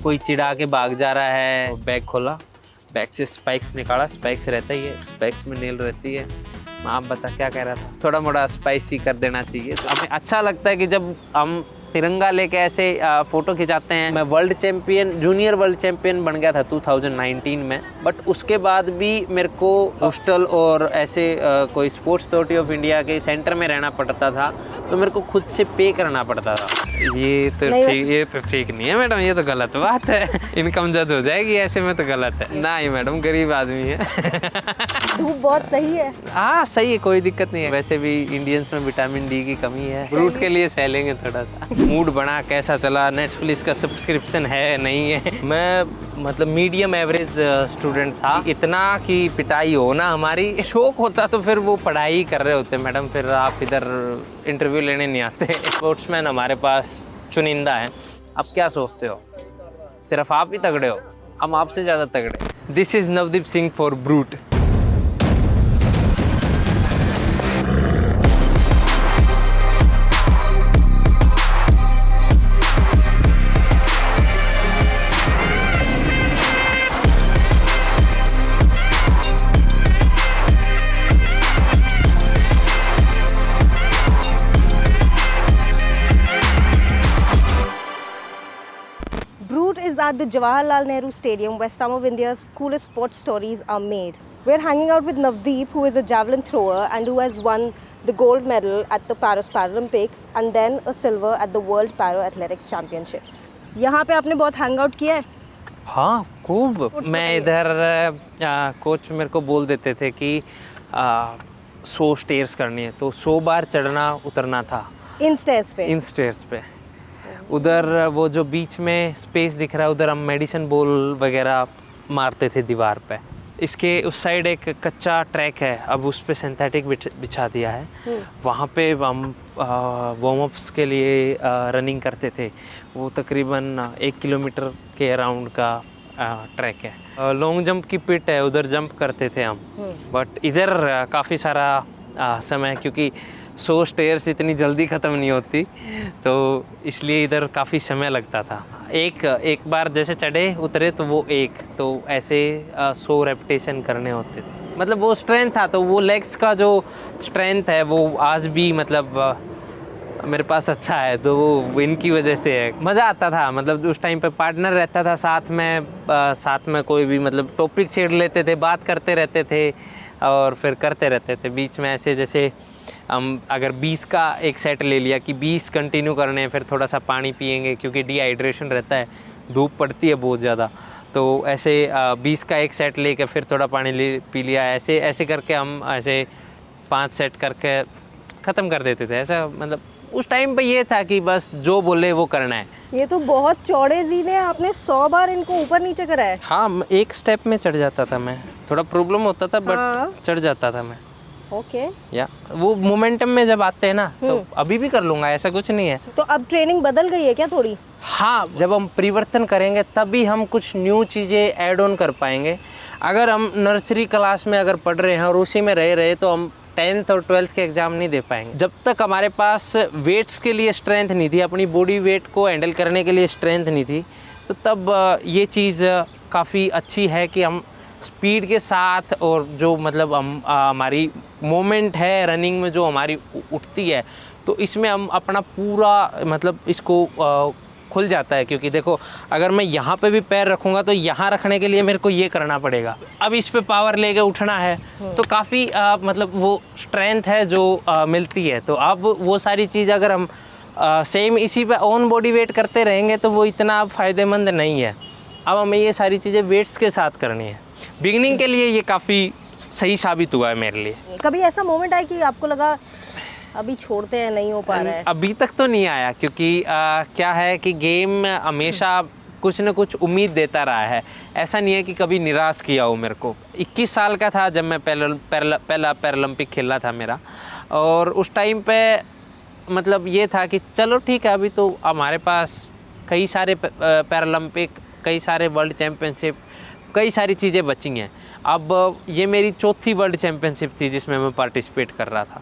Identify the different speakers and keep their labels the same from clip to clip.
Speaker 1: कोई चिढ़ा के भाग जा रहा है। बैग खोला, बैग से स्पाइक्स निकाला, स्पाइक्स रहता ही है, स्पाइक्स में नेल रहती है। आप बता क्या कह रहा था? थोड़ा मोड़ा स्पाइसी कर देना चाहिए। तो हमें अच्छा लगता है कि जब हम तिरंगा लेके ऐसे फोटो खिंचाते हैं। मैं world champion, junior world champion बन गया था 2019 में, बट उसके बाद भी मेरे को हॉस्टल और ऐसे कोई स्पोर्ट्स अथॉरिटी ऑफ इंडिया के सेंटर में रहना पड़ता था, तो मेरे को खुद से पे करना पड़ता था। ये तो ठीक नहीं है मैडम, ये तो गलत बात है। इनकम जज हो जाएगी, ऐसे में तो गलत है। नहीं मैडम, गरीब आदमी है।
Speaker 2: धूप बहुत सही है।
Speaker 1: हाँ सही है, कोई दिक्कत नहीं है। वैसे भी इंडियंस में विटामिन डी की कमी है, फ्रूट के लिए सह लेंगे थोड़ा सा। मूड बना, कैसा चला? नेटफ्लिक्स का सब्सक्रिप्शन है नहीं है? मैं मतलब मीडियम एवरेज स्टूडेंट था। इतना कि पिटाई हो ना हमारी, शौक होता तो फिर वो पढ़ाई कर रहे होते मैडम, फिर आप इधर इंटरव्यू लेने नहीं आते। स्पोर्ट्समैन हमारे पास चुनिंदा है। आप क्या सोचते हो सिर्फ आप ही तगड़े हो? हम आपसे ज़्यादा तगड़े। This is Navdeep Singh for brute.
Speaker 2: Brute is at the Jawaharlal Nehru Stadium where some of India's coolest sports stories are made. We're hanging out with Navdeep, who is a javelin thrower and who has won the gold medal at the Paris Paralympics and then a silver at the World Para Athletics Championships. यहाँ पे आपने बहुत hang out किया है?
Speaker 1: हाँ खूब। मैं इधर कोच मेरे को बोल देते थे कि 100 स्टेयर्स करनी है, तो 100 बार चढ़ना उतरना था
Speaker 2: इन स्टेयर्स पे?
Speaker 1: इन स्टेयर्स पे। उधर वो जो बीच में स्पेस दिख रहा है, उधर हम मेडिसिन बॉल वगैरह मारते थे दीवार पे। इसके उस साइड एक कच्चा ट्रैक है, अब उस पे सिंथेटिक बिछा दिया है। वहाँ पे हम वार्म अप्स के लिए रनिंग करते थे। वो तकरीबन 1 किलोमीटर के अराउंड का ट्रैक है। लॉन्ग जंप की पिट है, उधर जंप करते थे हम। बट इधर काफ़ी सारा समय, क्योंकि 100 स्टेयर्स इतनी जल्दी ख़त्म नहीं होती, तो इसलिए इधर काफ़ी समय लगता था। एक बार जैसे चढ़े उतरे तो वो तो ऐसे 100 रेपिटेशन करने होते थे। मतलब वो स्ट्रेंथ था, तो वो लेग्स का जो स्ट्रेंथ है वो आज भी मतलब मेरे पास अच्छा है, तो वो इनकी वजह से है। मज़ा आता था। मतलब उस टाइम पे पार्टनर रहता था साथ में कोई भी मतलब टॉपिक छेड़ लेते थे, बात करते रहते थे और फिर करते रहते थे बीच में। ऐसे जैसे हम अगर 20 का एक सेट ले लिया कि 20 कंटिन्यू करने हैं, फिर थोड़ा सा पानी पिएंगे क्योंकि डिहाइड्रेशन रहता है, धूप पड़ती है बहुत ज़्यादा, तो ऐसे 20 का एक सेट लेके फिर थोड़ा पानी पी लिया। ऐसे करके हम ऐसे 5 सेट करके ख़त्म कर देते थे। ऐसा मतलब उस टाइम पे ये था कि बस जो बोले वो करना है।
Speaker 2: ये तो बहुत चौड़े जीन है, आपने 100 बार इनको ऊपर नीचे करा है?
Speaker 1: हाँ, एक स्टेप में चढ़ जाता था मैं, थोड़ा प्रॉब्लम होता था बट चढ़ जाता था मैं।
Speaker 2: ओके।
Speaker 1: या वो मोमेंटम में जब आते हैं ना, तो अभी भी कर लूँगा, ऐसा कुछ नहीं है।
Speaker 2: तो अब ट्रेनिंग बदल गई है क्या थोड़ी?
Speaker 1: हाँ, जब हम परिवर्तन करेंगे तभी हम कुछ न्यू चीज़ें ऐड ऑन कर पाएंगे। अगर हम नर्सरी क्लास में अगर पढ़ रहे हैं और उसी में रहे तो हम 10th और 12th के एग्ज़ाम नहीं दे पाएंगे। जब तक हमारे पास वेट्स के लिए स्ट्रेंथ नहीं थी, अपनी बॉडी वेट को हैंडल करने के लिए स्ट्रेंथ नहीं थी, तो तब ये चीज़ काफ़ी अच्छी है कि हम स्पीड के साथ और जो मतलब हम हमारी मोमेंट है रनिंग में जो हमारी उठती है, तो इसमें हम अपना पूरा मतलब इसको खुल जाता है। क्योंकि देखो, अगर मैं यहाँ पे भी पैर रखूँगा तो यहाँ रखने के लिए मेरे को ये करना पड़ेगा। अब इस पे पावर लेके उठना है, तो काफ़ी मतलब वो स्ट्रेंथ है जो मिलती है। तो अब वो सारी चीज़ अगर हम सेम इसी पे ऑन बॉडी वेट करते रहेंगे तो वो इतना फ़ायदेमंद नहीं है। अब हमें ये सारी चीज़ें वेट्स के साथ करनी है। बिगिनिंग के लिए ये काफ़ी सही साबित हुआ है मेरे लिए।
Speaker 2: कभी ऐसा मोमेंट आया कि आपको लगा अभी छोड़ते हैं, नहीं हो पा रहा है?
Speaker 1: अभी तक तो नहीं आया, क्योंकि क्या है कि गेम हमेशा कुछ न कुछ उम्मीद देता रहा है। ऐसा नहीं है कि कभी निराश किया हो मेरे को। 21 साल का था जब मैं पहला पैरालंपिक खेला था मेरा, और उस टाइम पे मतलब ये था कि चलो ठीक है, अभी तो हमारे पास कई सारे पैरालंपिक, कई सारे वर्ल्ड चैम्पियनशिप, कई सारी चीज़ें बची हैं। अब ये मेरी 4थी वर्ल्ड चैम्पियनशिप थी जिसमें मैं पार्टिसिपेट कर रहा था।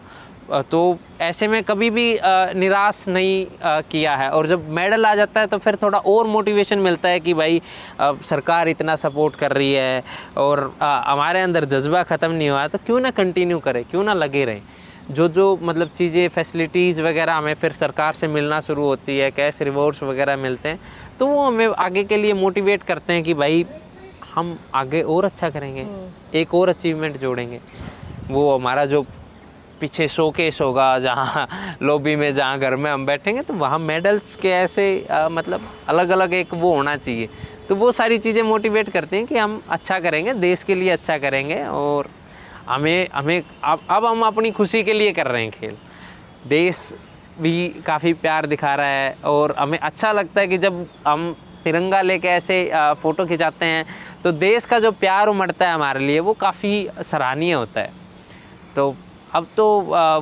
Speaker 1: तो ऐसे में कभी भी निराश नहीं किया है, और जब मेडल आ जाता है तो फिर थोड़ा और मोटिवेशन मिलता है कि भाई सरकार इतना सपोर्ट कर रही है और हमारे अंदर जज्बा ख़त्म नहीं हुआ है, तो क्यों ना कंटिन्यू करें, क्यों ना लगे रहें। जो मतलब चीज़ें फैसिलिटीज़ वगैरह हमें फिर सरकार से मिलना शुरू होती है, कैश रिवॉर्ड्स वगैरह मिलते हैं, तो वो हमें आगे के लिए मोटिवेट करते हैं कि भाई हम आगे और अच्छा करेंगे, एक और अचीवमेंट जोड़ेंगे। वो हमारा जो पीछे शोकेस होगा, जहाँ लॉबी में, जहाँ घर में हम बैठेंगे, तो वहाँ मेडल्स के ऐसे मतलब अलग अलग एक वो होना चाहिए। तो वो सारी चीज़ें मोटिवेट करती हैं कि हम अच्छा करेंगे, देश के लिए अच्छा करेंगे, और हमें अब हम अपनी खुशी के लिए कर रहे हैं खेल। देश भी काफ़ी प्यार दिखा रहा है, और हमें अच्छा लगता है कि जब हम तिरंगा लेके ऐसे फ़ोटो खिंचाते हैं तो देश का जो प्यार उमड़ता है हमारे लिए, वो काफ़ी सराहनीय होता है। तो अब तो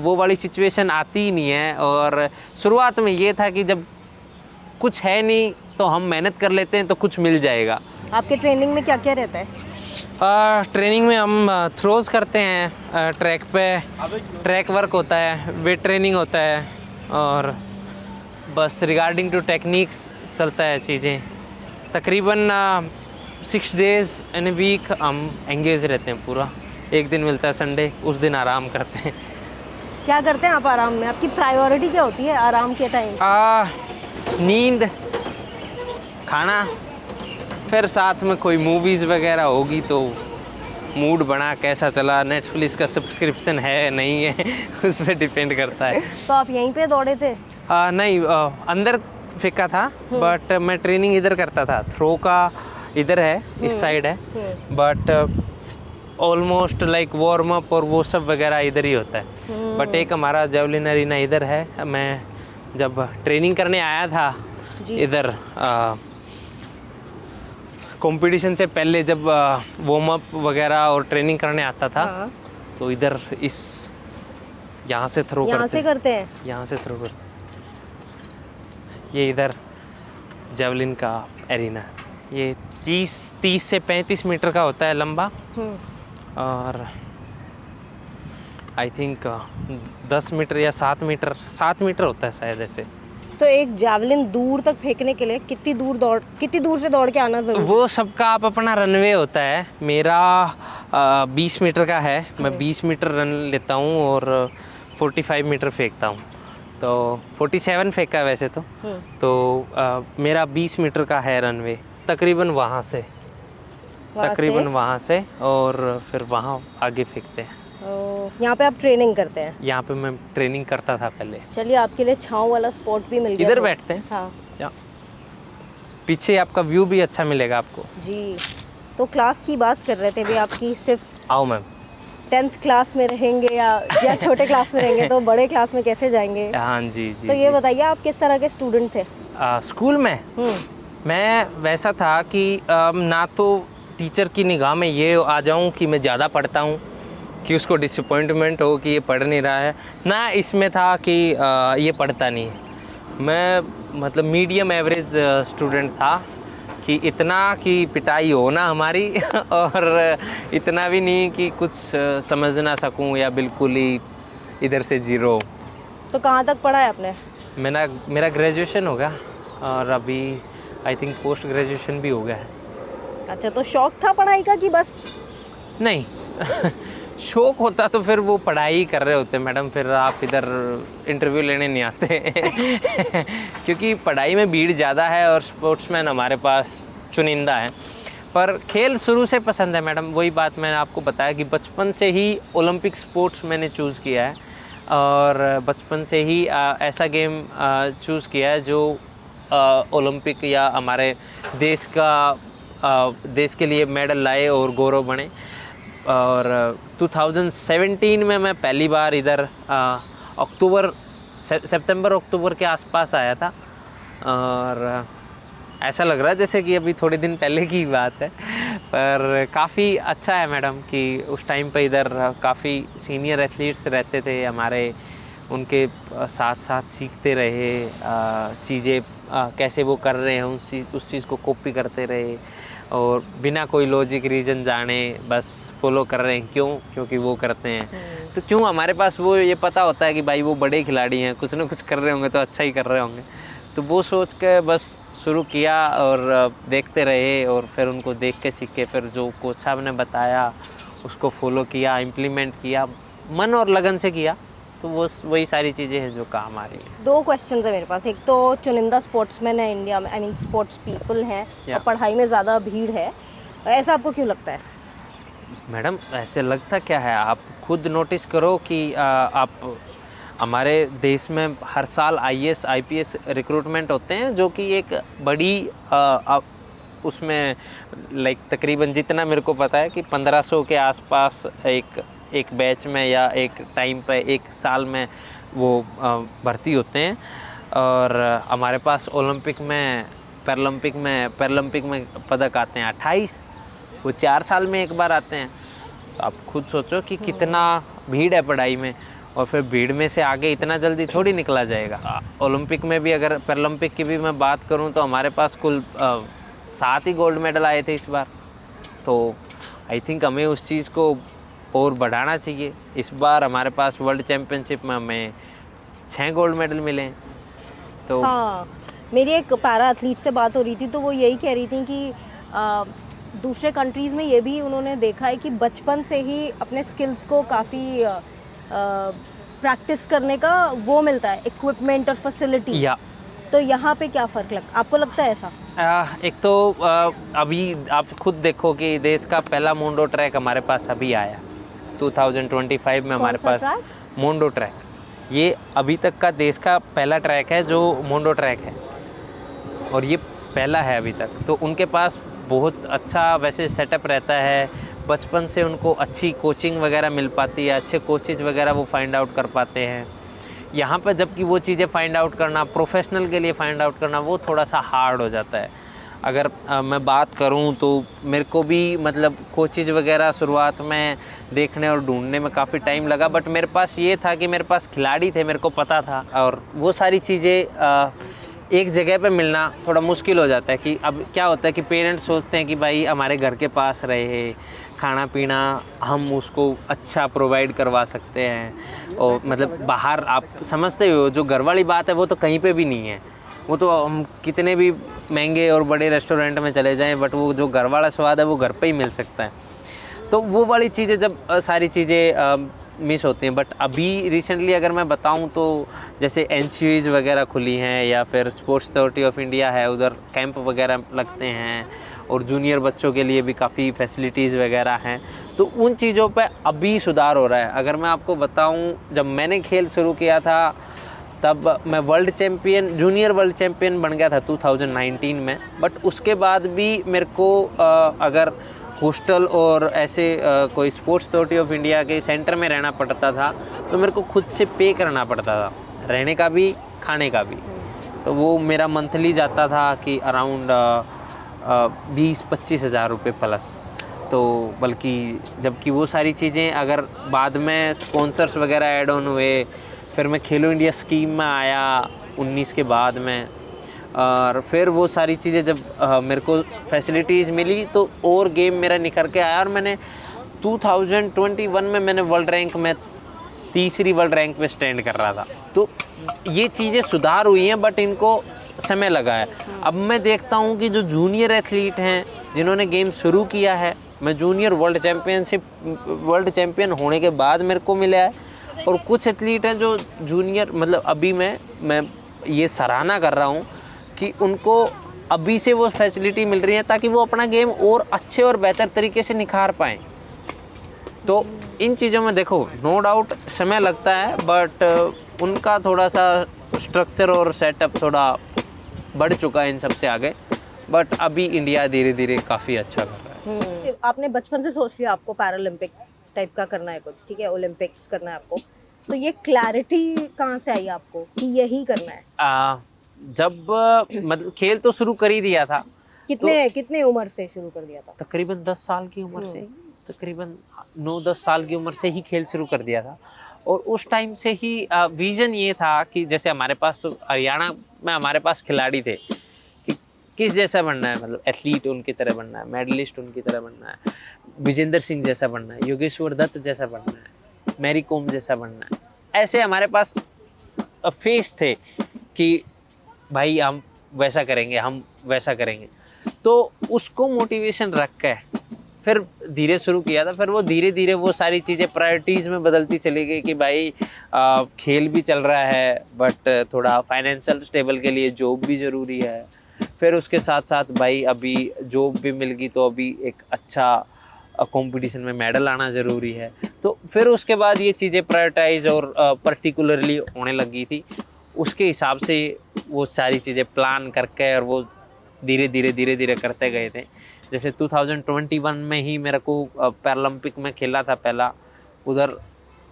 Speaker 1: वो वाली सिचुएशन आती ही नहीं है, और शुरुआत में ये था कि जब कुछ है नहीं तो हम मेहनत कर लेते हैं तो कुछ मिल जाएगा।
Speaker 2: आपके ट्रेनिंग में क्या क्या रहता है?
Speaker 1: ट्रेनिंग में हम थ्रोज करते हैं, ट्रैक पे ट्रैक वर्क होता है, वेट ट्रेनिंग होता है, और बस रिगार्डिंग टू टेक्निक्स चलता है चीज़ें। तकरीबन 6 days इन ए वीक हम एंगेज रहते हैं पूरा। एक दिन मिलता है संडे, उस दिन आराम करते हैं।
Speaker 2: क्या करते हैं आप आराम में? आपकी प्रायोरिटी क्या होती है आराम के टाइम?
Speaker 1: नींद, खाना, फिर साथ में कोई मूवीज़ वगैरह होगी तो मूड बना, कैसा चला, नेटफ्लिक्स का सब्सक्रिप्शन है नहीं है उस पर डिपेंड करता है।
Speaker 2: तो आप यहीं पे दौड़े थे?
Speaker 1: नहीं, अंदर फेंका था, बट मैं ट्रेनिंग इधर करता था। थ्रो का इधर है, इस साइड है, but almost like warm up और वो सब वगैरह इधर ही होता है। बट एक हमारा जेवलिन अरीना इधर है। मैं जब ट्रेनिंग करने आया था इधर कंपटीशन से पहले, जब वार्म अप वगैरह और ट्रेनिंग करने आता था,
Speaker 2: हाँ।
Speaker 1: तो इधर इस यहाँ से थ्रो
Speaker 2: करते हैं।
Speaker 1: यहाँ से थ्रो करते हैं। ये इधर जेवलिन का एरिना, ये 30 से 35 मीटर का होता है लंबा, और आई थिंक 10 मीटर या 7 मीटर होता है शायद ऐसे।
Speaker 2: तो एक जावलिन दूर तक फेंकने के लिए कितनी दूर से दौड़ के आना जरूरी?
Speaker 1: वो सबका आप अपना रनवे होता है। मेरा 20 मीटर का है, मैं 20 मीटर रन लेता हूँ और 45 मीटर फेंकता हूँ। तो 47 फेंका वैसे तो मेरा 20 मीटर का है रनवे, तकरीबन वहाँ से और फिर वहाँ आगे फेंकते हैं।
Speaker 2: यहाँ पे आप ट्रेनिंग करते हैं?
Speaker 1: यहाँ पे मैं ट्रेनिंग करता था पहले।
Speaker 2: चलिए, आपके लिए छाँव वाला स्पॉट भी मिल गया।
Speaker 1: इधर बैठते हैं।
Speaker 2: हाँ,
Speaker 1: पीछे आपका व्यू भी अच्छा मिलेगा आपको
Speaker 2: जी। तो क्लास की बात कर रहे थे भी, आपकी सिर्फ
Speaker 1: आओ मैम
Speaker 2: 10th क्लास में रहेंगे या छोटे क्लास में रहेंगे, तो बड़े क्लास में कैसे जाएंगे?
Speaker 1: हाँ जी।
Speaker 2: तो ये बताइए, आप किस तरह के स्टूडेंट थे
Speaker 1: स्कूल में? मैं वैसा था कि ना तो टीचर की निगाह में ये आ जाऊं कि मैं ज़्यादा पढ़ता हूं, कि उसको डिसअपॉइंटमेंट हो कि ये पढ़ नहीं रहा है, ना इसमें था कि ये पढ़ता नहीं है। मैं मतलब मीडियम एवरेज स्टूडेंट था, कि इतना कि पिटाई हो ना हमारी और इतना भी नहीं कि कुछ समझ ना सकूं, या बिल्कुल ही इधर से जीरो।
Speaker 2: तो कहाँ तक पढ़ा है आपने?
Speaker 1: मेरा ग्रेजुएशन हो गया, और अभी आई थिंक पोस्ट ग्रेजुएशन भी हो गया है।
Speaker 2: अच्छा, तो शौक था पढ़ाई का कि बस?
Speaker 1: नहीं शौक होता तो फिर वो पढ़ाई कर रहे होते मैडम, फिर आप इधर इंटरव्यू लेने नहीं आते क्योंकि पढ़ाई में भीड़ ज़्यादा है और स्पोर्ट्समैन हमारे पास चुनिंदा है। पर खेल शुरू से पसंद है मैडम, वही बात मैंने आपको बताया कि बचपन से ही ओलंपिक स्पोर्ट्स मैंने चूज़ किया है, और बचपन से ही ऐसा गेम चूज़ किया है जो ओलंपिक या हमारे देश के लिए मेडल लाए और गौरव बने। और 2017 में मैं पहली बार इधर सितंबर अक्टूबर के आसपास आया था, और ऐसा लग रहा है जैसे कि अभी थोड़े दिन पहले की बात है, पर काफ़ी अच्छा है मैडम कि उस टाइम पे इधर काफ़ी सीनियर एथलीट्स रहते थे हमारे, उनके साथ साथ सीखते रहे चीज़ें, कैसे वो कर रहे हैं उस चीज़ को कॉपी करते रहे और बिना कोई लॉजिक रीज़न जाने बस फॉलो कर रहे हैं। क्यों? क्योंकि वो करते हैं। तो क्यों हमारे पास वो ये पता होता है कि भाई वो बड़े खिलाड़ी हैं, कुछ ना कुछ कर रहे होंगे तो अच्छा ही कर रहे होंगे। तो वो सोच के बस शुरू किया और देखते रहे और फिर उनको देख के सीखे, फिर जो कोच साहब ने बताया उसको फॉलो किया, इम्प्लीमेंट किया, मन और लगन से किया। तो वो वही सारी चीज़ें हैं जो काम आ रही हैं।
Speaker 2: 2 क्वेश्चंस है मेरे पास। एक तो चुनिंदा स्पोर्ट्समैन है इंडिया में, आई मीन स्पोर्ट्स पीपल हैं और पढ़ाई में ज़्यादा भीड़ है, ऐसा आपको क्यों लगता है?
Speaker 1: मैडम ऐसे लगता क्या है, आप खुद नोटिस करो कि आप हमारे देश में हर साल आईएएस आईपीएस रिक्रूटमेंट होते हैं जो कि एक बड़ी उसमें लाइक तकरीबन जितना मेरे को पता है कि 1500 के आसपास एक बैच में या एक टाइम पे एक साल में वो भर्ती होते हैं। और हमारे पास ओलंपिक में पैरालंपिक में पदक आते हैं 28, वो 4 साल में एक बार आते हैं। तो आप खुद सोचो कि कितना भीड़ है पढ़ाई में, और फिर भीड़ में से आगे इतना जल्दी थोड़ी निकला जाएगा। ओलंपिक में भी अगर पैरालंपिक की भी मैं बात करूं तो हमारे पास कुल 7 ही गोल्ड मेडल आए थे इस बार। तो आई थिंक हमें उस चीज़ को और बढ़ाना चाहिए। इस बार हमारे पास वर्ल्ड चैम्पियनशिप में हमें 6 गोल्ड मेडल मिले हैं। तो
Speaker 2: हाँ, मेरी एक पैरा एथलीट से बात हो रही थी तो वो यही कह रही थी कि दूसरे कंट्रीज़ में ये भी उन्होंने देखा है कि बचपन से ही अपने स्किल्स को काफ़ी प्रैक्टिस करने का वो मिलता है, इक्विपमेंट और फैसिलिटी।
Speaker 1: या
Speaker 2: तो यहाँ पे क्या फ़र्क आपको लगता है ऐसा?
Speaker 1: एक तो अभी आप खुद देखो कि देश का पहला मोंडो ट्रैक हमारे पास अभी आया 2025 में हमारे
Speaker 2: कौन सा
Speaker 1: पास मोंडो ट्रैक। ये अभी तक का देश का पहला ट्रैक है जो मोंडो ट्रैक है, और ये पहला है अभी तक। तो उनके पास बहुत अच्छा वैसे सेटअप रहता है, बचपन से उनको अच्छी कोचिंग वगैरह मिल पाती है, अच्छे कोचेज वगैरह वो फाइंड आउट कर पाते हैं। यहाँ पर जबकि वो चीज़ें फाइंड आउट करना, प्रोफेशनल के लिए फाइंड आउट करना, वो थोड़ा सा हार्ड हो जाता है। अगर मैं बात करूँ तो मेरे को भी मतलब कोचेज वगैरह शुरुआत में देखने और ढूंढने में काफ़ी टाइम लगा, बट मेरे पास ये था कि मेरे पास खिलाड़ी थे, मेरे को पता था। और वो सारी चीज़ें एक जगह पे मिलना थोड़ा मुश्किल हो जाता है। कि अब क्या होता है कि पेरेंट्स सोचते हैं कि भाई हमारे घर के पास रहे, खाना पीना हम उसको अच्छा प्रोवाइड करवा सकते हैं, और मतलब बाहर आप समझते हो जो घर वाली बात है वो तो कहीं पे भी नहीं है। वो तो हम कितने भी महंगे और बड़े रेस्टोरेंट में चले जाएं, बट वो जो घर वाला स्वाद है वो घर पे ही मिल सकता है। तो वो वाली चीज़ें जब सारी चीज़ें मिस होती हैं। बट अभी रिसेंटली अगर मैं बताऊं तो जैसे एनसीयूज़ वगैरह खुली हैं या फिर स्पोर्ट्स अथॉरिटी ऑफ इंडिया है, उधर कैंप वगैरह लगते हैं, और जूनियर बच्चों के लिए भी काफ़ी फैसिलिटीज़ वगैरह हैं। तो उन चीज़ों पे अभी सुधार हो रहा है। अगर मैं आपको बताऊं, जब मैंने खेल शुरू किया था तब मैं जूनियर वर्ल्ड चैम्पियन बन गया था 2019 में। बट उसके बाद भी मेरे को अगर हॉस्टल और ऐसे कोई स्पोर्ट्स अथॉरिटी ऑफ इंडिया के सेंटर में रहना पड़ता था तो मेरे को खुद से पे करना पड़ता था, रहने का भी खाने का भी। तो वो मेरा मंथली जाता था कि अराउंड 20-25 हज़ार रुपये प्लस। तो बल्कि जबकि वो सारी चीज़ें अगर बाद में स्पॉन्सर्स वगैरह ऐड ऑन हुए, फिर मैं खेलो इंडिया स्कीम में आया 19 के बाद में, और फिर वो सारी चीज़ें जब मेरे को फैसिलिटीज़ मिली तो और गेम मेरा निखर के आया। और मैंने 2021 में मैंने वर्ल्ड रैंक में तीसरी वर्ल्ड रैंक पे स्टैंड कर रहा था। तो ये चीज़ें सुधार हुई हैं, बट इनको समय लगा है। अब मैं देखता हूँ कि जो जूनियर एथलीट हैं जिन्होंने गेम शुरू किया है, मैं जूनियर वर्ल्ड चैम्पियन होने के बाद मेरे को मिला है, और कुछ एथलीट हैं जो जूनियर मतलब अभी मैं ये सराहना कर रहा हूँ कि उनको अभी से वो फैसिलिटी मिल रही है ताकि वो अपना गेम और अच्छे और बेहतर तरीके से निखार पाएँ। तो इन चीज़ों में देखो नो डाउट समय लगता है, बट उनका थोड़ा सा स्ट्रक्चर और सेटअप थोड़ा बढ़ चुका है इन सबसे आगे। बट अभी इंडिया धीरे धीरे काफ़ी अच्छा कर रहा है।
Speaker 2: आपने बचपन से सोच लिया आपको पैरालंपिक्स टाइप का करना है कुछ, ठीक है, ओलंपिक्स करना है आपको, तो ये क्लैरिटी कहाँ से आई आपको कि यही करना है?
Speaker 1: जब मतलब खेल तो शुरू कर ही दिया था।
Speaker 2: कितने उम्र से शुरू कर दिया था?
Speaker 1: तकरीबन 10 साल की उम्र से, तकरीबन 9-10 साल की उम्र से ही खेल शुरू कर दिया था। और उस टाइम से ही विजन ये था कि जैसे हमारे पास तो हरियाणा में हमारे पास खिलाड़ी थे कि किस जैसा बनना है, मतलब एथलीट उनकी तरह बनना है, मेडलिस्ट उनकी तरह बनना है, विजेंद्र सिंह जैसा बनना है, योगेश्वर दत्त जैसा बनना है, मैरी कॉम जैसा बनना है। ऐसे हमारे पास फेस थे कि भाई हम वैसा करेंगे, हम वैसा करेंगे। तो उसको मोटिवेशन रख के फिर धीरे शुरू किया था। फिर वो धीरे धीरे वो सारी चीज़ें प्रायोरिटीज़ में बदलती चली गई कि भाई खेल भी चल रहा है बट थोड़ा फाइनेंशियल स्टेबल के लिए जॉब भी ज़रूरी है। फिर उसके साथ साथ भाई अभी जॉब भी मिल गई तो अभी एक अच्छा कंपटीशन में मेडल आना ज़रूरी है। तो फिर उसके बाद ये चीज़ें प्रायोरिटाइज और पर्टिकुलरली होने लगी थी। उसके हिसाब से वो सारी चीज़ें प्लान करके और वो धीरे धीरे करते गए थे। जैसे 2021 में ही मेरे को पैरालंपिक में खेला था पहला। उधर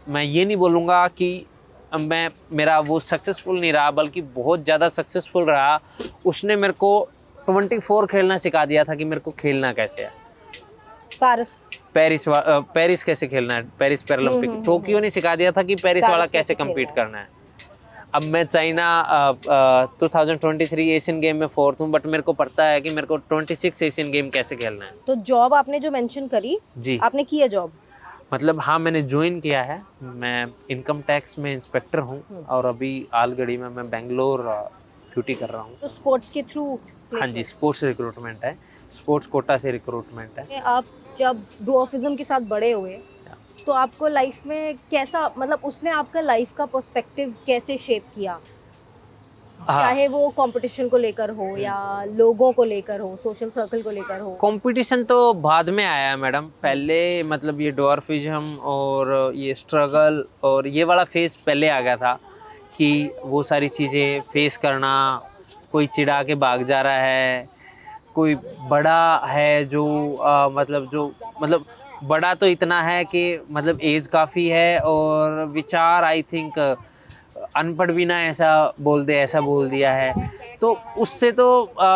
Speaker 1: मैं ये नहीं बोलूँगा कि मेरा वो सक्सेसफुल नहीं रहा, बल्कि बहुत ज़्यादा सक्सेसफुल रहा। उसने मेरे को 24 खेलना सिखा दिया था कि मेरे को खेलना कैसे है। पेरिस कैसे खेलना है, पेरिस पैरालंपिक। टोक्यो ने सिखा दिया था कि पेरिस वाला कैसे कम्पीट करना है। अब मैं चाइना 2023 एशियन गेम में 4th हूँ, बट मेरे को पता है कि मेरे को 26 एशियन गेम कैसे खेलना है।
Speaker 2: तो जॉब आपने जो मेंशन करी
Speaker 1: जी,
Speaker 2: आपने की है जॉब?
Speaker 1: मतलब हाँ, मैंने ज्वाइन किया है। मैं इनकम टैक्स में इंस्पेक्टर हूँ और अभी आलगढ़ी में मैं बेंगलोर ड्यूटी कर रहा हूँ।
Speaker 2: तो स्पोर्ट्स के थ्रू?
Speaker 1: हाँ जी, स्पोर्ट्स रिक्रूटमेंट है, स्पोर्ट्स कोटा से रिक्रूटमेंट है।
Speaker 2: आप जब डुओफिज्म के साथ बड़े हुए तो आपको लाइफ में कैसा, मतलब उसने आपका लाइफ का पर्सपेक्टिव कैसे शेप किया?
Speaker 1: हाँ,
Speaker 2: चाहे वो कंपटीशन को लेकर हो या लोगों को लेकर हो, सोशल सर्कल को लेकर हो।
Speaker 1: कंपटीशन तो बाद में आया है मैडम। पहले मतलब ये डॉर्फिज्म और ये स्ट्रगल और ये वाला फेस पहले आ गया था कि वो सारी चीज़ें फेस करना। कोई चिढ़ा के भाग जा रहा है, कोई बड़ा है जो मतलब बड़ा तो इतना है कि मतलब एज काफ़ी है और विचार आई थिंक अनपढ़ भी ना ऐसा बोल दे, ऐसा बोल दिया है। तो उससे तो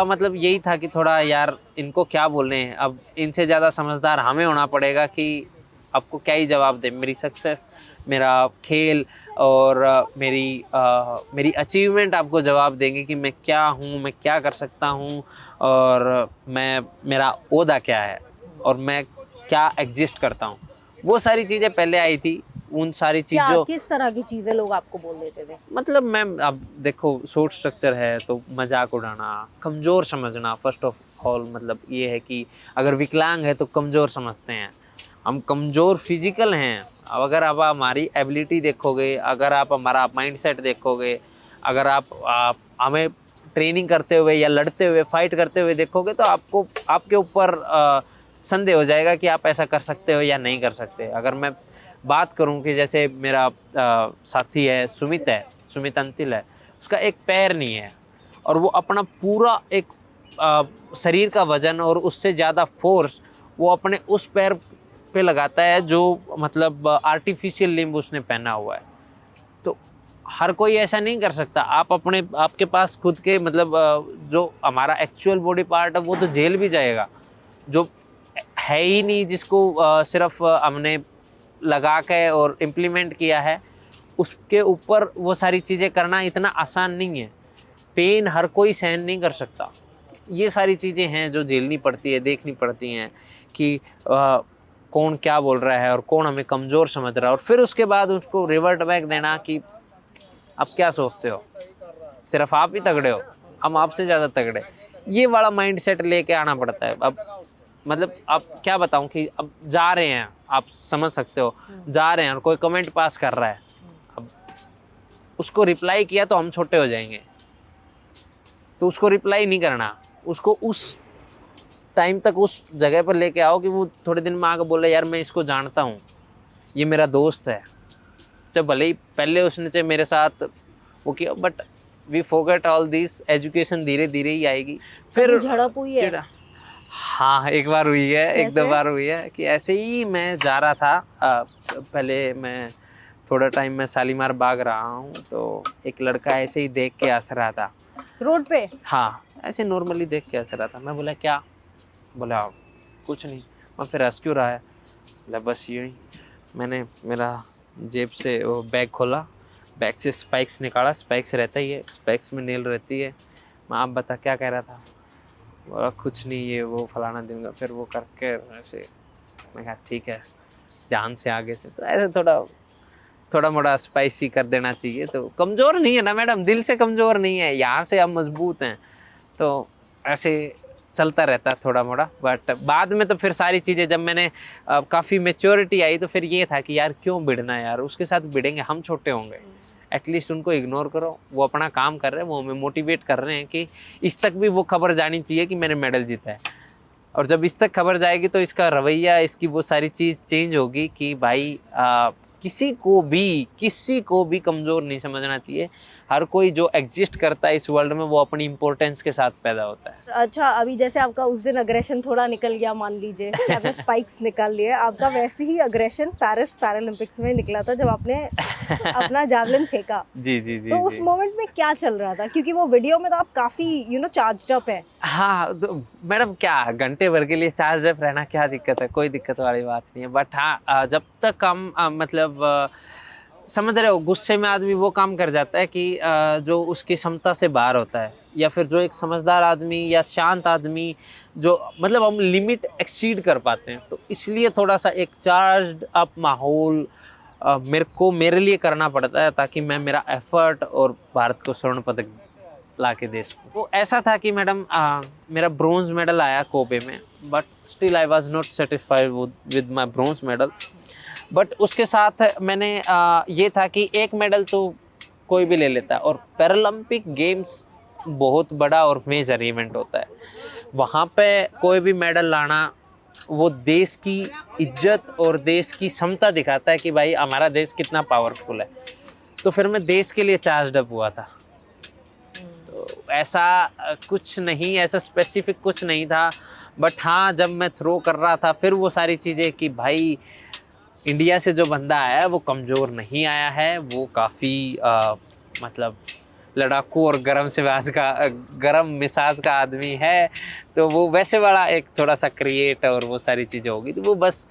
Speaker 1: मतलब यही था कि थोड़ा यार इनको क्या बोलने हैं, अब इनसे ज़्यादा समझदार हमें होना पड़ेगा कि आपको क्या ही जवाब दे। मेरी सक्सेस, मेरा खेल और मेरी अचीवमेंट आपको जवाब देंगे कि मैं क्या हूँ, मैं क्या कर सकता हूँ और मेरा ओहदा क्या है और मैं क्या एग्जिस्ट करता हूँ। वो सारी चीज़ें पहले आई थी। उन सारी
Speaker 2: क्या
Speaker 1: चीज़ों
Speaker 2: किस तरह की चीजें लोग आपको बोल देते थे?
Speaker 1: मतलब मैम अब देखो, शॉर्ट स्ट्रक्चर है तो मजाक उड़ाना, कमज़ोर समझना। फर्स्ट ऑफ ऑल मतलब ये है कि अगर विकलांग है तो कमज़ोर समझते हैं। हम कमज़ोर फिजिकल हैं। अब अगर आप हमारी एबिलिटी देखोगे, अगर आप हमारा माइंडसेट देखोगे, अगर आप हमें ट्रेनिंग करते हुए या लड़ते हुए, फाइट करते हुए देखोगे तो आपको आपके ऊपर संदेह हो जाएगा कि आप ऐसा कर सकते हो या नहीं कर सकते। अगर मैं बात करूं कि जैसे मेरा साथी है, सुमित अंतिल है, उसका एक पैर नहीं है और वो अपना पूरा एक शरीर का वजन और उससे ज़्यादा फोर्स वो अपने उस पैर पे लगाता है जो मतलब आर्टिफिशियल लिम्ब उसने पहना हुआ है। तो हर कोई ऐसा नहीं कर सकता। आपके पास खुद के मतलब जो हमारा एक्चुअल बॉडी पार्ट है वो तो जेल भी जाएगा, जो है ही नहीं, जिसको सिर्फ हमने लगा के और इम्प्लीमेंट किया है, उसके ऊपर वो सारी चीज़ें करना इतना आसान नहीं है। पेन हर कोई सहन नहीं कर सकता। ये सारी चीज़ें हैं जो झेलनी पड़ती है, देखनी पड़ती हैं कि कौन क्या बोल रहा है और कौन हमें कमज़ोर समझ रहा है, और फिर उसके बाद उसको रिवर्ट बैक देना कि आप क्या सोचते हो, सिर्फ आप ही तगड़े हो, हम आपसे ज़्यादा तगड़े। ये वाला माइंडसेट लेके आना पड़ता है। अब मतलब आप क्या बताऊं कि अब जा रहे हैं, आप समझ सकते हो, जा रहे हैं और कोई कमेंट पास कर रहा है, अब उसको रिप्लाई किया तो हम छोटे हो जाएंगे, तो उसको रिप्लाई नहीं करना। उसको उस टाइम तक उस जगह पर लेके आओ कि वो थोड़े दिन में आके बोले यार मैं इसको जानता हूँ, ये मेरा दोस्त है। चाहे भले ही पहले उसने चाहे मेरे साथ वो किया, but we forget all this. Education धीरे धीरे ही आएगी। फिर
Speaker 2: झड़प हुई है?
Speaker 1: हाँ, एक बार हुई है, एक दो बार हुई है कि ऐसे ही मैं जा रहा था। पहले मैं थोड़ा टाइम में शालीमार भाग रहा हूँ तो एक लड़का ऐसे ही देख के हंस रहा था
Speaker 2: रोड पे।
Speaker 1: हाँ, ऐसे नॉर्मली देख के हंस रहा था। मैं बोला क्या? बोला कुछ नहीं। मैं फिर हंस क्यों रहा है? बोला बस यूँ ही, मैंने मेरा जेब से वो बैग खोला, बैग से स्पाइक्स निकाला, स्पाइक्स रहता ही है, स्पाइक्स में नेल रहती है। मैं आप बता क्या कह रहा था? बोला कुछ नहीं, ये वो फलाना दिन का। फिर वो करके ऐसे मैं कहा ठीक है, ध्यान से आगे से। तो ऐसे थोड़ा मोड़ा स्पाइसी कर देना चाहिए। तो कमज़ोर नहीं है ना मैडम, दिल से कमज़ोर नहीं है, यहाँ से हम मजबूत हैं। तो ऐसे चलता रहता है थोड़ा मोड़ा। बट बाद में तो फिर सारी चीज़ें जब मैंने काफ़ी मेच्योरिटी आई तो फिर ये था कि यार क्यों भिड़ना यार, उसके साथ भिड़ेंगे, हम छोटे होंगे, एटलीस्ट उनको इग्नोर करो, वो अपना काम कर रहे हैं, वो हमें मोटिवेट कर रहे हैं कि इस तक भी वो खबर जानी चाहिए कि मैंने मेडल जीता है। और जब इस तक खबर जाएगी तो इसका रवैया, इसकी वो सारी चीज़ चेंज होगी कि भाई किसी को भी कमज़ोर नहीं समझना चाहिए। हर कोई जो एग्जिस्ट करता है इस वर्ल्ड में वो अपनी इम्पोर्टेंस के साथ पैदा होता है।
Speaker 2: अच्छा, अभी जैसे आपका उस दिन अग्रेशन थोड़ा निकल गया, मान लीजिए कि आपने स्पाइक्स निकाल लिए, आपका वैसे ही अग्रेशन पेरिस पैरालंपिक्स में निकला था जब आपने अपना जावलिन फेंका।
Speaker 1: जी जी जी
Speaker 2: तो उस
Speaker 1: जी।
Speaker 2: मोमेंट में क्या चल रहा था? क्योंकि वो वीडियो में तो आप काफी चार्ज्ड अप है।
Speaker 1: हाँ तो मैडम क्या घंटे भर के लिए चार्ज अप रहना क्या दिक्कत है? कोई दिक्कत वाली बात नहीं है। बट हाँ जब तक हम मतलब समझ रहे हो, गुस्से में आदमी वो काम कर जाता है कि जो उसकी क्षमता से बाहर होता है, या फिर जो एक समझदार आदमी या शांत आदमी जो मतलब हम लिमिट एक्सीड कर पाते हैं। तो इसलिए थोड़ा सा एक चार्ज्ड अप माहौल मेरे लिए करना पड़ता है, ताकि मैं मेरा एफर्ट और भारत को स्वर्ण पदक ला के दे सकूं। तो ऐसा था कि मैडम मेरा ब्रोंज मेडल आया कोबे में, but still I was not satisfied with my bronze medal. But उसके साथ मैंने ये था कि एक मेडल तो कोई भी ले लेता है, और पैरालंपिक गेम्स बहुत बड़ा और मेजर इवेंट होता है। वहाँ पे कोई भी मेडल लाना वो देश की इज्जत और देश की क्षमता दिखाता है कि भाई हमारा देश कितना पावरफुल है। तो फिर मैं देश के लिए चार्ज अप हुआ था। तो ऐसा कुछ नहीं, ऐसा स्पेसिफिक कुछ नहीं था। बट हाँ जब मैं थ्रो कर रहा था फिर वो सारी चीज़ें कि भाई इंडिया से जो बंदा आया है वो कमज़ोर नहीं आया है, वो काफ़ी मतलब लड़ाकू और गरम मिजाज का आदमी है। तो वो वैसे वाला एक थोड़ा सा क्रिएट और वो सारी चीज़ें होगी। तो वो बस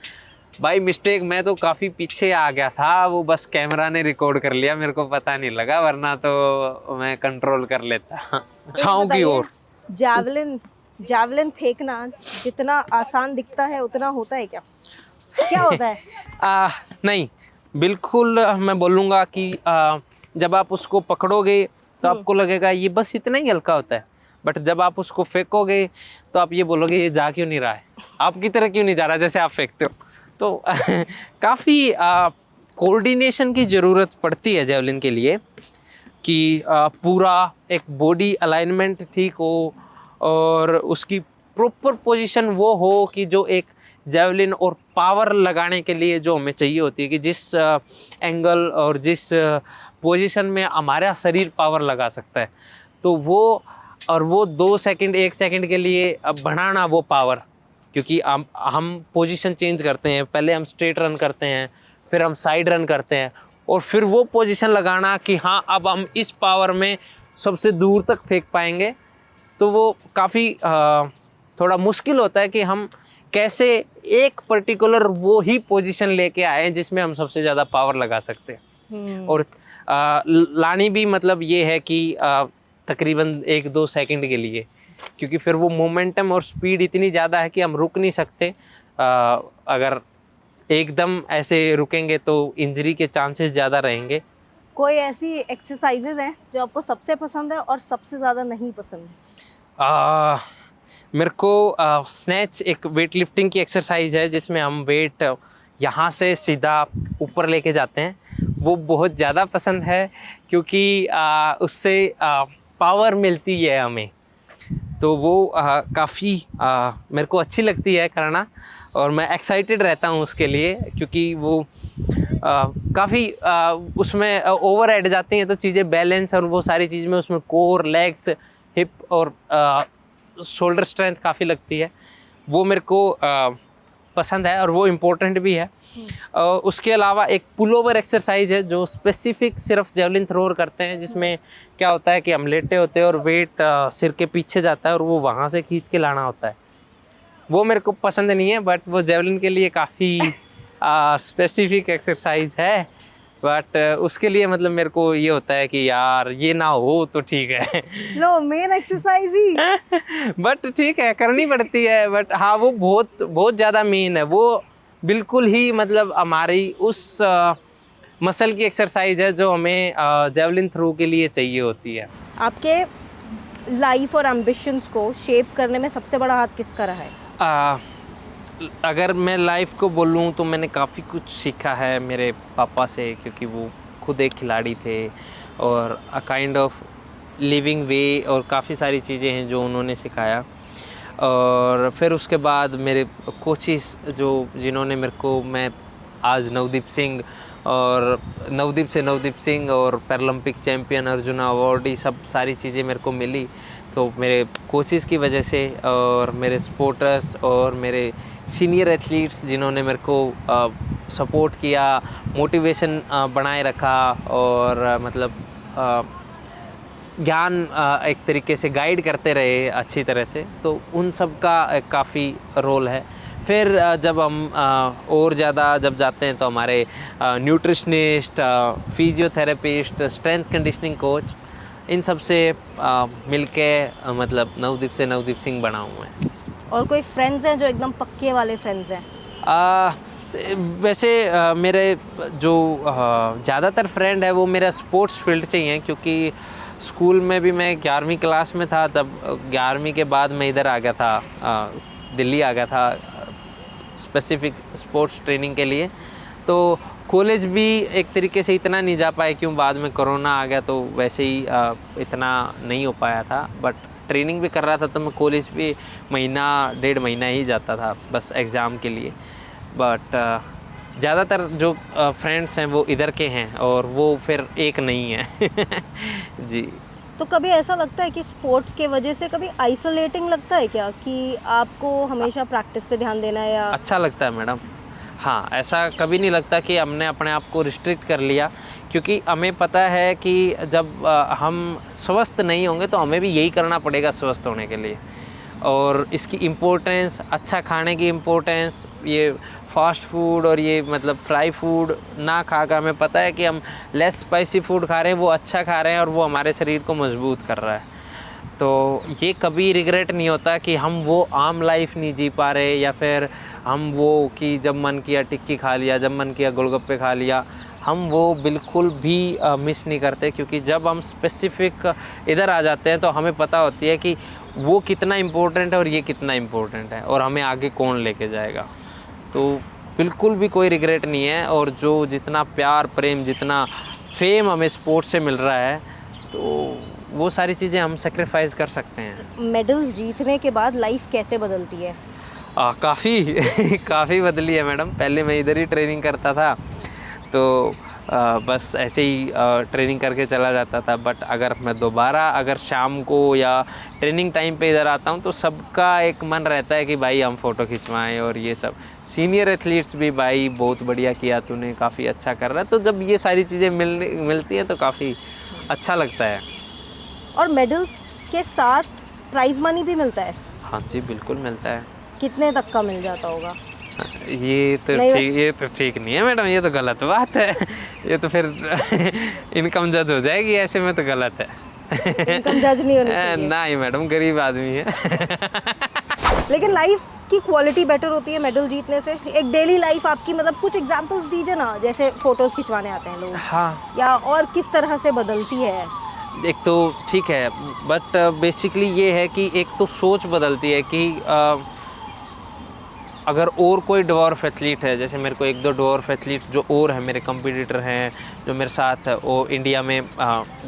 Speaker 1: बाई मिस्टेक मैं तो काफ़ी पीछे आ गया था, वो बस कैमरा ने रिकॉर्ड कर लिया, मेरे को पता नहीं लगा, वरना तो मैं कंट्रोल कर लेता छाँव की ओर।
Speaker 2: जावलिन फेंकना जितना आसान दिखता है उतना होता है क्या? क्या होता है?
Speaker 1: नहीं, बिल्कुल मैं बोलूँगा कि जब आप उसको पकड़ोगे तो आपको लगेगा ये बस इतना ही हल्का होता है। बट जब आप उसको फेंकोगे तो आप ये बोलोगे ये जा क्यों नहीं रहा है, आपकी तरह क्यों नहीं जा रहा जैसे आप फेंकते हो। तो काफ़ी कोऑर्डिनेशन की ज़रूरत पड़ती है जेवलिन के लिए, कि पूरा एक बॉडी अलाइनमेंट ठीक हो और उसकी प्रॉपर पोजीशन वो हो कि जो एक जेवलिन और पावर लगाने के लिए जो हमें चाहिए होती है, कि जिस एंगल और जिस पोजीशन में हमारा शरीर पावर लगा सकता है, तो वो 2 सेकंड 1 सेकंड के लिए अब बढ़ाना वो पावर, क्योंकि हम पोजीशन चेंज करते हैं, पहले हम स्ट्रेट रन करते हैं, फिर हम साइड रन करते हैं, और फिर वो पोजीशन लगाना कि हाँ अब हम इस पावर में सबसे दूर तक फेंक पाएंगे। तो वो काफ़ी थोड़ा मुश्किल होता है कि हम कैसे एक पर्टिकुलर वो ही पोजीशन लेके आए जिसमें हम सबसे ज़्यादा पावर लगा सकते हैं। और लानी भी मतलब ये है कि तकरीबन 1-2 सेकंड के लिए, क्योंकि फिर वो मोमेंटम और स्पीड इतनी ज़्यादा है कि हम रुक नहीं सकते। अगर एकदम ऐसे रुकेंगे तो इंजरी के चांसेस ज़्यादा रहेंगे।
Speaker 2: कोई ऐसी एक्सरसाइजेज हैं जो आपको सबसे पसंद है और सबसे ज़्यादा नहीं पसंद है?
Speaker 1: मेरे को स्नैच एक वेट लिफ्टिंग की एक्सरसाइज है जिसमें हम वेट यहाँ से सीधा ऊपर लेके जाते हैं, वो बहुत ज़्यादा पसंद है, क्योंकि उससे पावर मिलती है हमें। तो वो काफ़ी मेरे को अच्छी लगती है करना, और मैं एक्साइटेड रहता हूँ उसके लिए, क्योंकि वो काफ़ी उसमें ओवर ऐड जाती हैं तो चीज़ें बैलेंस और वो सारी चीज़ में उसमें कोर, लेग्स, हिप और शोल्डर स्ट्रेंथ काफ़ी लगती है। वो मेरे को पसंद है और वो इम्पोर्टेंट भी है। उसके अलावा एक पुल ओवर एक्सरसाइज है जो स्पेसिफिक सिर्फ जेवलिन थ्रोअर करते हैं, जिसमें क्या होता है कि हम लेटे होते हैं और वेट सिर के पीछे जाता है और वो वहाँ से खींच के लाना होता है। वो मेरे को पसंद नहीं है, बट वो जेवलिन के लिए काफ़ी स्पेसिफिक एक्सरसाइज है। बट उसके लिए मतलब मेरे को ये होता है कि यार ये ना हो तो ठीक है।
Speaker 2: लो मेन एक्सरसाइज ही।
Speaker 1: बट ठीक है, करनी पड़ती है। बट हाँ, वो बहुत बहुत ज़्यादा मेन है, वो बिल्कुल ही मतलब हमारी उस मसल की एक्सरसाइज है जो हमें जेवलिन थ्रो के लिए चाहिए होती है।
Speaker 2: आपके लाइफ और एम्बिशंस को शेप करने में सबसे बड़ा हाथ किसका रहा है?
Speaker 1: आ, अगर मैं लाइफ को बोलूँ तो मैंने काफ़ी कुछ सीखा है मेरे पापा से, क्योंकि वो खुद एक खिलाड़ी थे, और अ काइंड ऑफ लिविंग वे और काफ़ी सारी चीज़ें हैं जो उन्होंने सिखाया। और फिर उसके बाद मेरे कोचिस जो जिन्होंने मेरे को, मैं आज नवदीप सिंह, और नवदीप सिंह और पैरालंपिक चैम्पियन अर्जुना अवार्ड, ये सब सारी चीज़ें मेरे को मिली तो मेरे कोचिस की वजह से, और मेरे सपोर्टर्स और मेरे सीनियर एथलीट्स जिन्होंने मेरे को सपोर्ट किया, मोटिवेशन बनाए रखा, और मतलब ज्ञान एक तरीके से गाइड करते रहे अच्छी तरह से, तो उन सब का काफ़ी रोल है। फिर जब हम और ज़्यादा जब जाते हैं तो हमारे nutritionist, physiotherapist, strength conditioning coach, इन सब से मिलके मतलब नवदीप सिंह बना हूँ मैं।
Speaker 2: और कोई फ्रेंड्स हैं जो एकदम पक्के वाले फ्रेंड्स हैं?
Speaker 1: आ, वैसे मेरे जो ज़्यादातर फ्रेंड है वो मेरा स्पोर्ट्स फील्ड से ही हैं, क्योंकि स्कूल में भी मैं 11वीं क्लास में था, तब 11वीं के बाद मैं इधर आ गया था, दिल्ली आ गया था स्पेसिफिक स्पोर्ट्स ट्रेनिंग के लिए। तो कॉलेज भी एक तरीके से इतना नहीं जा पाए, क्यों बाद में कोरोना आ गया तो वैसे ही इतना नहीं हो पाया था। बट ट्रेनिंग भी कर रहा था तो मैं कॉलेज भी महीना 1.5 महीना ही जाता था बस एग्ज़ाम के लिए। बट ज़्यादातर जो फ्रेंड्स हैं वो इधर के हैं, और वो फिर एक नहीं है। जी।
Speaker 2: तो कभी ऐसा लगता है कि स्पोर्ट्स के वजह से कभी आइसोलेटिंग लगता है क्या, कि आपको हमेशा प्रैक्टिस पे ध्यान देना है? या
Speaker 1: अच्छा लगता है मैडम। हाँ, ऐसा कभी नहीं लगता कि हमने अपने आप को रिस्ट्रिक्ट कर लिया, क्योंकि हमें पता है कि जब हम स्वस्थ नहीं होंगे तो हमें भी यही करना पड़ेगा स्वस्थ होने के लिए। और इसकी इम्पोर्टेंस, अच्छा खाने की इम्पोर्टेंस, ये फास्ट फूड और ये मतलब फ्राई फूड ना खा कर हमें पता है कि हम लेस स्पाइसी फूड खा रहे हैं, वो अच्छा खा रहे हैं और वो हमारे शरीर को मजबूत कर रहा है। तो ये कभी रिग्रेट नहीं होता कि हम वो आम लाइफ नहीं जी पा रहे, या फिर हम वो कि जब मन किया टिक्की खा लिया, जब मन किया गोलगप्पे खा लिया, हम वो बिल्कुल भी मिस नहीं करते। क्योंकि जब हम स्पेसिफिक इधर आ जाते हैं तो हमें पता होती है कि वो कितना इम्पोर्टेंट है और ये कितना इम्पोर्टेंट है, और हमें आगे कौन लेके जाएगा। तो बिल्कुल भी कोई रिग्रेट नहीं है। और जो जितना प्यार प्रेम, जितना फेम हमें स्पोर्ट्स से मिल रहा है, तो वो सारी चीज़ें हम सेक्रीफाइस कर सकते हैं।
Speaker 2: मेडल्स जीतने के बाद लाइफ कैसे बदलती है?
Speaker 1: काफ़ी काफ़ी बदली है मैडम। पहले मैं इधर ही ट्रेनिंग करता था, तो बस ऐसे ही ट्रेनिंग करके चला जाता था। बट अगर मैं दोबारा अगर शाम को या ट्रेनिंग टाइम पे इधर आता हूँ तो सबका एक मन रहता है कि भाई हम फ़ोटो खिंचवाएं, और ये सब सीनियर एथलीट्स भी, भाई बहुत बढ़िया किया तूने, काफ़ी अच्छा कर रहा है। तो जब ये सारी चीज़ें मिलती हैं तो काफ़ी अच्छा लगता है।
Speaker 2: और मेडल्स के साथ प्राइज मनी भी मिलता है?
Speaker 1: हाँ जी, बिल्कुल मिलता है।
Speaker 2: कितने तक का मिल जाता होगा?
Speaker 1: ये तो ठीक नहीं है मैडम, ये तो गलत बात है। ये तो फिर इनकम जज हो जाएगी, ऐसे में तो गलत है।
Speaker 2: इनकम जज नहीं होनी चाहिए।
Speaker 1: नहीं मैडम, गरीब आदमी है।
Speaker 2: लेकिन लाइफ की क्वालिटी बेटर होती है मेडल जीतने से। एक डेली लाइफ आपकी, मतलब कुछ एग्जांपल्स दीजिए ना, जैसे फोटोज़ खिंचवाने आते हैं लोग,
Speaker 1: हाँ,
Speaker 2: या और किस तरह से बदलती है?
Speaker 1: एक तो ठीक है, बट बेसिकली ये है कि एक तो सोच बदलती है कि अगर और कोई डवार्फ एथलीट है, जैसे मेरे को 1-2 डवार्फ एथलीट जो और हैं, मेरे कंपटीटर हैं जो मेरे साथ है, वो इंडिया में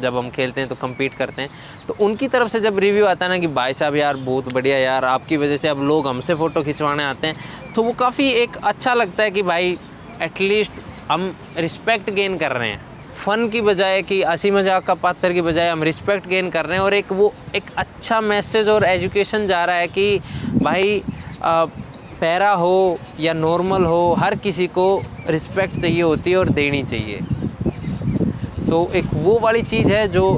Speaker 1: जब हम खेलते हैं तो compete करते हैं, तो उनकी तरफ से जब रिव्यू आता है ना कि भाई साहब यार बहुत बढ़िया यार, आपकी वजह से अब लोग हमसे फ़ोटो खिंचवाने आते हैं, तो वो काफ़ी एक अच्छा लगता है कि भाई एटलीस्ट हम रिस्पेक्ट गेन कर रहे हैं। फ़न की बजाय कि हंसी मजाक का पात्र की बजाय हम रिस्पेक्ट गेन कर रहे हैं, और एक अच्छा मैसेज और एजुकेशन जा रहा है कि भाई पैरा हो या नॉर्मल हो, हर किसी को रिस्पेक्ट चाहिए होती है और देनी चाहिए। तो एक वो वाली चीज़ है जो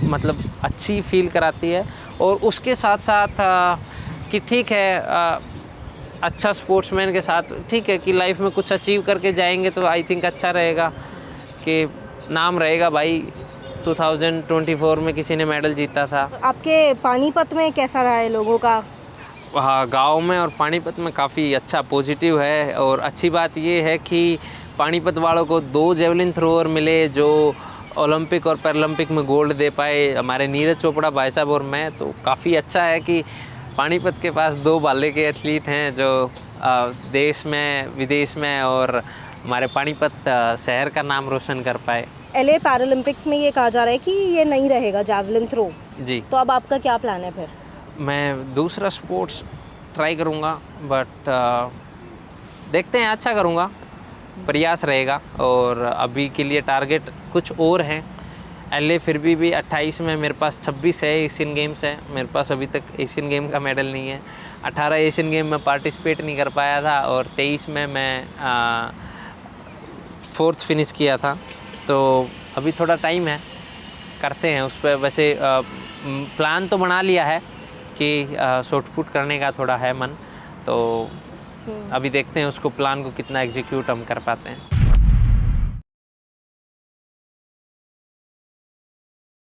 Speaker 1: मतलब अच्छी फील कराती है। और उसके साथ साथ कि ठीक है, अच्छा स्पोर्ट्समैन के साथ ठीक है कि लाइफ में कुछ अचीव करके जाएंगे तो आई थिंक अच्छा रहेगा। कि नाम रहेगा भाई। 2024 में किसी ने मेडल जीता था।
Speaker 2: आपके पानीपत में कैसा रहा है लोगों का?
Speaker 1: हाँ, गांव में और पानीपत में काफ़ी अच्छा पॉजिटिव है। और अच्छी बात ये है कि पानीपत वालों को 2 जेवलिन थ्रोअर मिले जो ओलंपिक और पैरालंपिक में गोल्ड दे पाए, हमारे नीरज चोपड़ा भाई साहब और मैं। तो काफ़ी अच्छा है कि पानीपत के पास 2 भाले के एथलीट हैं जो देश में विदेश में और हमारे पानीपत शहर का नाम रोशन कर पाए।
Speaker 2: LA पैरालंपिक्स में ये कहा जा रहा है कि ये नहीं रहेगा जैवलिन थ्रो,
Speaker 1: जी,
Speaker 2: तो अब आपका क्या प्लान है फिर?
Speaker 1: मैं दूसरा स्पोर्ट्स ट्राई करूँगा, बट देखते हैं, अच्छा करूँगा, प्रयास रहेगा। और अभी के लिए टारगेट कुछ और हैं। LA फिर भी 28 में मेरे पास 26 है, एशियन गेम्स है मेरे पास। अभी तक एशियन गेम का मेडल नहीं है। 18 एशियन गेम में पार्टिसिपेट नहीं कर पाया था और 23 में मैं 4th फिनिश किया था। तो अभी थोड़ा टाइम है, करते हैं उस पर। वैसे प्लान तो बना लिया है कि शॉर्ट पुट करने का थोड़ा है मन, तो अभी देखते हैं उसको, प्लान को कितना एग्जीक्यूट हम कर पाते हैं।